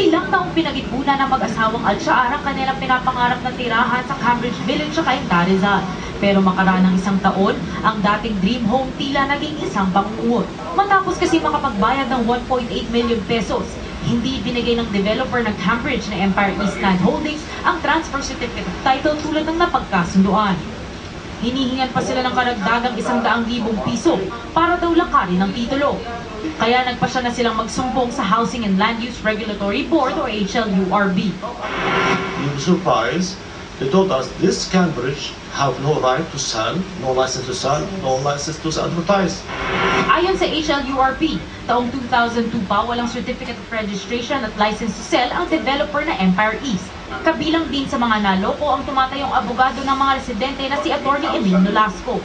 Ilang taong pinag-ipunan ng mag-asawang Al-Shaar ang kanilang pinapangarap na tirahan sa Cambridge Village sa Cainta, Rizal. Pero makaraan ng isang taon, ang dating dream home tila naging isang bangungot. Matapos kasi makapagbayad ng 1.8 million pesos, hindi binigay ng developer ng Cambridge na Empire East Land Holdings ang transfer certificate of title tulad ng napagkasunduan. Hinihingan pa sila ng karagdagang 100,000 piso para daw lakarin ang titulo. Kaya nagpasya na silang magsumbong sa Housing and Land Use Regulatory Board o HLURB. Being surprised, they told us this Cambridge have no right to sell, no license to sell, no license to advertise. Ayon sa HLURB, taong 2002 pa walang certificate of registration at license to sell ang developer na Empire East. Kabilang din sa mga naloko ang tumatayong abogado ng mga residente na si Atty. Emil Nolasco.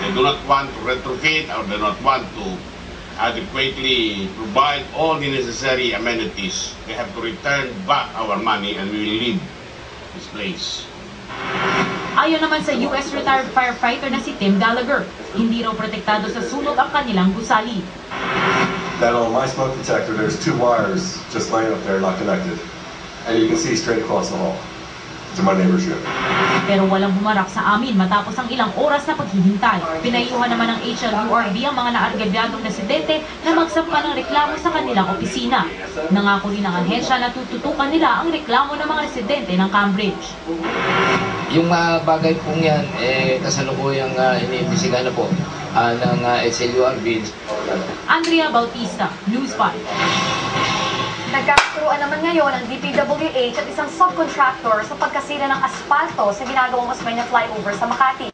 They do not want to retrofit or do not want to adequately provide all the necessary amenities. They have to return back our money and we will leave this place. Ayon naman sa US retired firefighter na si Tim Gallagher, hindi raw protektado sa sunog ang kanilang gusali. Then on my smoke detector, there's 2 wires just laying up there, not connected. And you can see straight across the hall to my neighbor's unit. Pero walang humarap sa amin matapos ang ilang oras na paghihintay. Pinayuhan naman ng HLURB ang mga naargabyadong residente na magsampa ng reklamo sa kanilang opisina. Nangako rin ang ahensya na tututukan nila ang reklamo ng mga residente ng Cambridge. Yung bagay pong yan, kasalukuyang iniimbisigan na po ng HLURB. Andrea Bautista, News 5. Nagkakaroon naman ngayon ang DPWH at isang subcontractor sa pagkasira ng asfalto sa ginagawang Osmeña flyover sa Makati.